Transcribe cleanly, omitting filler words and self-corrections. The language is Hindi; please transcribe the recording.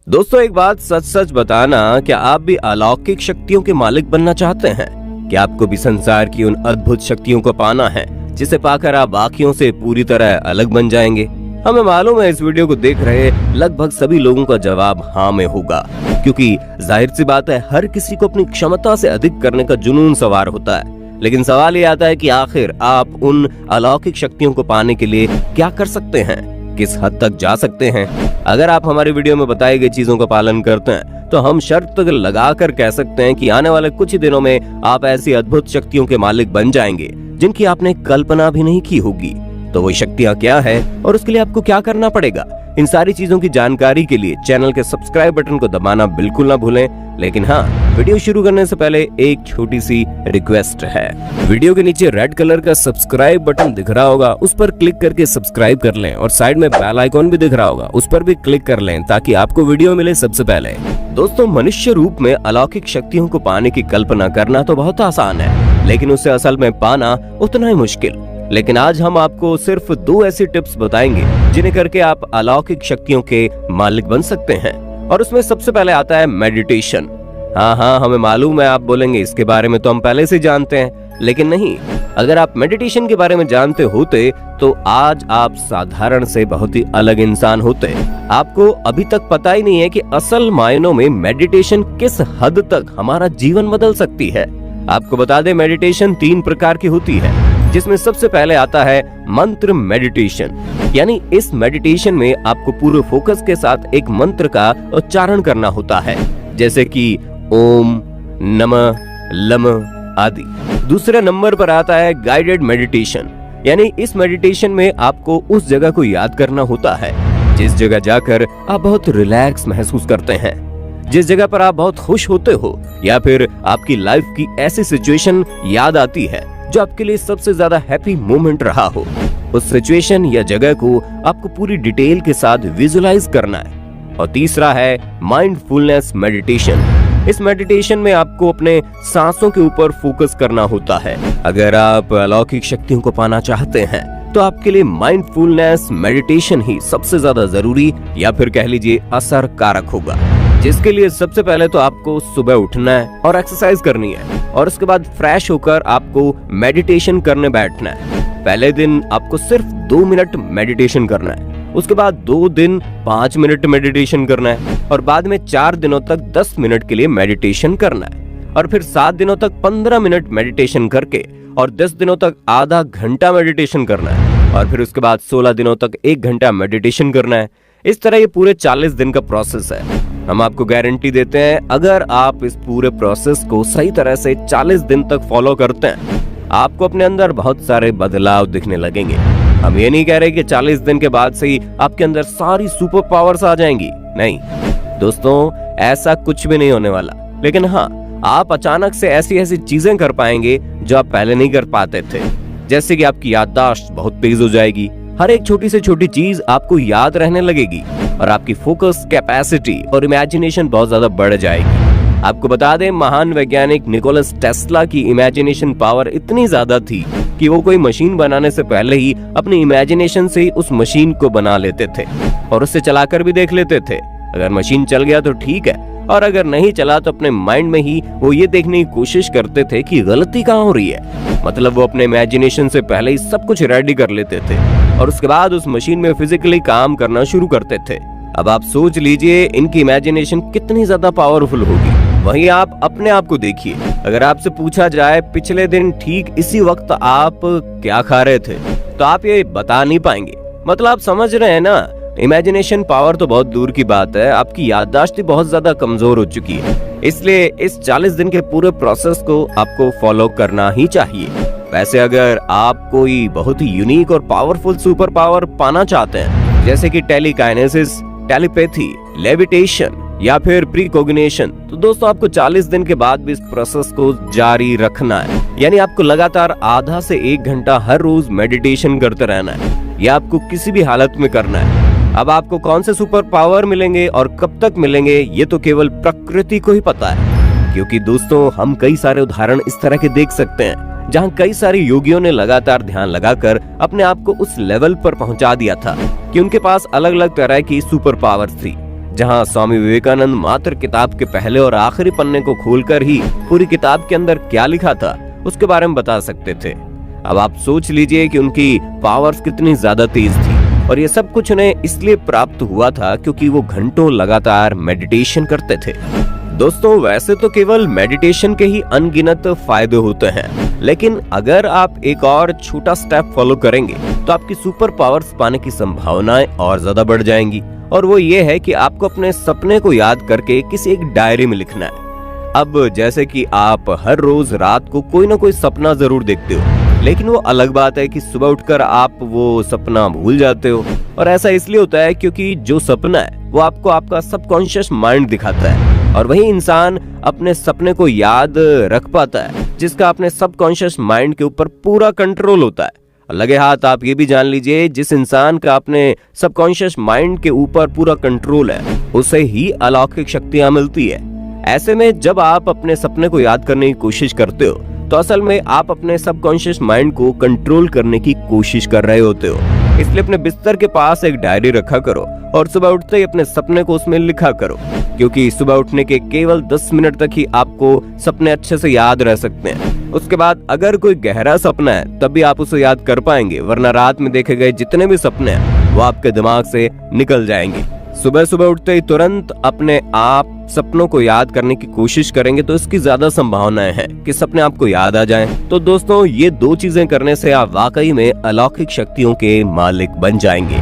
दोस्तों एक बात सच सच बताना, क्या आप भी अलौकिक शक्तियों के मालिक बनना चाहते हैं? क्या आपको भी संसार की उन अद्भुत शक्तियों को पाना है जिसे पाकर आप बाकियों से पूरी तरह अलग बन जाएंगे? हमें मालूम है इस वीडियो को देख रहे लगभग सभी लोगों का जवाब हाँ में होगा, क्योंकि जाहिर सी बात है हर किसी को अपनी क्षमता से अधिक करने का जुनून सवार होता है। लेकिन सवाल ये आता है कि आखिर आप उन अलौकिक शक्तियों को पाने के लिए क्या कर सकते हैं, किस हद तक जा सकते हैं? अगर आप हमारी वीडियो में बताई गई चीजों का पालन करते हैं तो हम शर्त लगाकर कह सकते हैं कि आने वाले कुछ ही दिनों में आप ऐसी अद्भुत शक्तियों के मालिक बन जाएंगे जिनकी आपने कल्पना भी नहीं की होगी। तो वो शक्तियाँ क्या है और उसके लिए आपको क्या करना पड़ेगा, इन सारी चीजों की जानकारी के लिए चैनल के सब्सक्राइब बटन को दबाना बिल्कुल ना भूलें। लेकिन हाँ, वीडियो शुरू करने से पहले एक छोटी सी रिक्वेस्ट है। वीडियो के नीचे रेड कलर का सब्सक्राइब बटन दिख रहा होगा, उस पर क्लिक करके सब्सक्राइब कर लें और साइड में बेल आइकॉन भी दिख रहा होगा, उस पर भी क्लिक कर लें ताकि आपको वीडियो मिले सबसे पहले। दोस्तों, मनुष्य रूप में अलौकिक शक्तियों को पाने की कल्पना करना तो बहुत आसान है, लेकिन उसे असल में पाना उतना ही मुश्किल। लेकिन आज हम आपको सिर्फ 2 ऐसी टिप्स बताएंगे जिन्हें करके आप अलौकिक शक्तियों के मालिक बन सकते हैं। और उसमें सबसे पहले आता है मेडिटेशन। हाँ, हमें मालूम है आप बोलेंगे इसके बारे में तो हम पहले से जानते हैं, लेकिन नहीं। अगर आप मेडिटेशन के बारे में जानते होते तो आज आप साधारण से बहुत ही अलग इंसान होते। आपको अभी तक पता ही नहीं है कि असल मायनों में मेडिटेशन किस हद तक हमारा जीवन बदल सकती है। आपको बता दें, मेडिटेशन 3 प्रकार की होती है, जिसमें सबसे पहले आता है मंत्र मेडिटेशन। यानी इस मेडिटेशन में आपको पूरे फोकस के साथ एक मंत्र का उच्चारण करना होता है, जैसे कि ओम, नमः, लम आदि। दूसरे नंबर पर आता है गाइडेड मेडिटेशन। यानी इस मेडिटेशन में आपको उस जगह को याद करना होता है जिस जगह जाकर आप बहुत रिलैक्स महसूस करते हैं, जिस जगह पर आप बहुत खुश होते हो, या फिर आपकी लाइफ की ऐसी सिचुएशन याद आती है जो आपके लिए सबसे ज्यादा हैप्पी मोमेंट रहा हो। उस सिचुएशन या जगह को आपको पूरी डिटेल के साथ विजुलाइज करना है। और तीसरा है माइंडफुलनेस मेडिटेशन। इस मेडिटेशन में आपको अपने सांसों के ऊपर फोकस करना होता है। अगर आप अलौकिक शक्तियों को पाना चाहते हैं तो आपके लिए माइंडफुलनेस मेडिटेशन ही सबसे ज्यादा जरूरी या फिर कह लीजिए असर कारक होगा, जिसके लिए सबसे पहले तो आपको सुबह उठना है और एक्सरसाइज करनी है, और उसके बाद फ्रेश होकर आपको मेडिटेशन करने बैठना है। पहले दिन आपको सिर्फ 2 मिनट मेडिटेशन करना है, उसके बाद 2 दिन 5 मिनट मेडिटेशन करना है, और बाद में 4 दिनों तक 10 मिनट के लिए मेडिटेशन करना है, और फिर 7 दिनों तक 15 मिनट मेडिटेशन करके और 10 दिनों तक आधा घंटा मेडिटेशन करना है, और फिर उसके बाद 16 दिनों तक 1 घंटा मेडिटेशन करना है। इस तरह ये पूरे 40 दिन का प्रोसेस है। हम आपको गारंटी देते हैं, अगर आप इस पूरे प्रोसेस को सही तरह से 40 दिन तक फॉलो करते हैं, आपको अपने अंदर बहुत सारे बदलाव दिखने लगेंगे। हम ये नहीं कह रहे कि 40 दिन के बाद से ही आपके अंदर सारी सुपर पावर्स आ जाएंगी, नहीं दोस्तों, ऐसा कुछ भी नहीं होने वाला। लेकिन हाँ, आप अचानक से ऐसी ऐसी चीजें कर पाएंगे जो आप पहले नहीं कर पाते थे। जैसे कि आपकी याददाश्त बहुत तेज हो जाएगी, हर एक छोटी से छोटी चीज आपको याद रहने लगेगी, और आपकी फोकस कैपेसिटी और इमेजिनेशन बहुत ज्यादा बढ़ जाएगी। आपको बता दें, महान वैज्ञानिक निकोलस टेस्ला की इमेजिनेशन पावर इतनी ज्यादा थी कि वो कोई मशीन बनाने से पहले ही अपनी इमेजिनेशन से ही उस मशीन को बना लेते थे और उससे चलाकर भी देख लेते थे। अगर मशीन चल गया तो ठीक है, और अगर नहीं चला तो अपने माइंड में ही वो ये देखने की कोशिश करते थे कि गलती कहाँ हो रही है। मतलब वो अपने इमेजिनेशन से पहले ही सब कुछ रेडी कर लेते थे और उसके बाद उस मशीन में फिजिकली काम करना शुरू करते थे। अब आप सोच लीजिए इनकी इमेजिनेशन कितनी ज्यादा पावरफुल होगी। वहीं आप अपने आप को देखिए, अगर आपसे पूछा जाए पिछले दिन ठीक इसी वक्त आप क्या खा रहे थे, तो आप ये बता नहीं पाएंगे। मतलब आप समझ रहे हैं ना, इमेजिनेशन पावर तो बहुत दूर की बात है, आपकी याददाश्त बहुत ज्यादा कमजोर हो चुकी है। इसलिए इस 40 दिन के पूरे प्रोसेस को आपको फॉलो करना ही चाहिए। वैसे अगर आप कोई बहुत ही यूनिक और पावरफुल सुपर पावर पाना चाहते हैं, जैसे कि टेलीकाइनेसिस, टेलीपैथी, लेविटेशन या फिर प्रीकॉग्निशन, तो दोस्तों आपको 40 दिन के बाद भी इस प्रोसेस को जारी रखना है। यानी आपको लगातार आधा से 1 घंटा हर रोज मेडिटेशन करते रहना है, या आपको किसी भी हालत में करना है। अब आपको कौन से सुपर पावर मिलेंगे और कब तक मिलेंगे, ये तो केवल प्रकृति को ही पता है। क्योंकि दोस्तों, हम कई सारे उदाहरण इस तरह के देख सकते हैं जहां कई सारे योगियों ने लगातार ध्यान लगाकर अपने आप को उस लेवल पर पहुंचा दिया था कि उनके पास अलग अलग तरह की सुपर पावर्स थी, जहां स्वामी विवेकानंद मात्र किताब के पहले और आखिरी पन्ने को खोलकर ही पूरी किताब के अंदर क्या लिखा था उसके बारे में बता सकते थे। अब आप सोच लीजिए कि उनकी पावर्स कितनी ज्यादा तेज थी, और ये सब कुछ उन्हें इसलिए प्राप्त हुआ था क्योंकि वो घंटों लगातार मेडिटेशन करते थे। दोस्तों, वैसे तो केवल मेडिटेशन के ही अनगिनत फायदे होते हैं, लेकिन अगर आप एक और छोटा स्टेप फॉलो करेंगे तो आपकी सुपर पावर्स पाने की संभावनाएं और ज्यादा बढ़ जाएंगी। और वो ये है कि आपको अपने सपने को याद करके किसी एक डायरी में लिखना है। अब जैसे कि आप हर रोज रात को कोई ना कोई सपना जरूर देखते हो, लेकिन वो अलग बात है कि सुबह उठकर आप वो सपना भूल जाते हो। और ऐसा इसलिए होता है क्योंकि जो सपना है वो आपको आपका सबकॉन्शियस माइंड दिखाता है, और वही इंसान अपने सपने को याद रख पाता है जिसका अपने सबकॉन्शियस माइंड के ऊपर पूरा कंट्रोल होता है। लगे हाथ आप ये भी जान लीजिए, जिस इंसान का अपने सबकॉन्शियस माइंड के ऊपर पूरा कंट्रोल है उसे ही अलौकिक शक्तियां मिलती है। ऐसे में जब आप अपने सपने को याद करने की कोशिश करते हो तो असल में आप अपने सबकॉन्शियस माइंड को कंट्रोल करने की कोशिश कर रहे होते हो। इसलिए अपने बिस्तर के पास एक डायरी रखा करो और सुबह उठते ही अपने सपने को उसमें लिखा करो, क्योंकि सुबह उठने के केवल 10 मिनट तक ही आपको सपने अच्छे से याद रह सकते हैं। उसके बाद अगर कोई गहरा सपना है तब भी आप उसे याद कर पाएंगे, वरना रात में देखे गए जितने भी सपने हैं वो आपके दिमाग से निकल जाएंगे। सुबह सुबह उठते ही तुरंत अपने आप सपनों को याद करने की कोशिश करेंगे तो इसकी ज्यादा संभावनाएं हैं कि सपने आपको याद आ जाएं। तो दोस्तों, ये 2 चीजें करने से आप वाकई में अलौकिक शक्तियों के मालिक बन जाएंगे।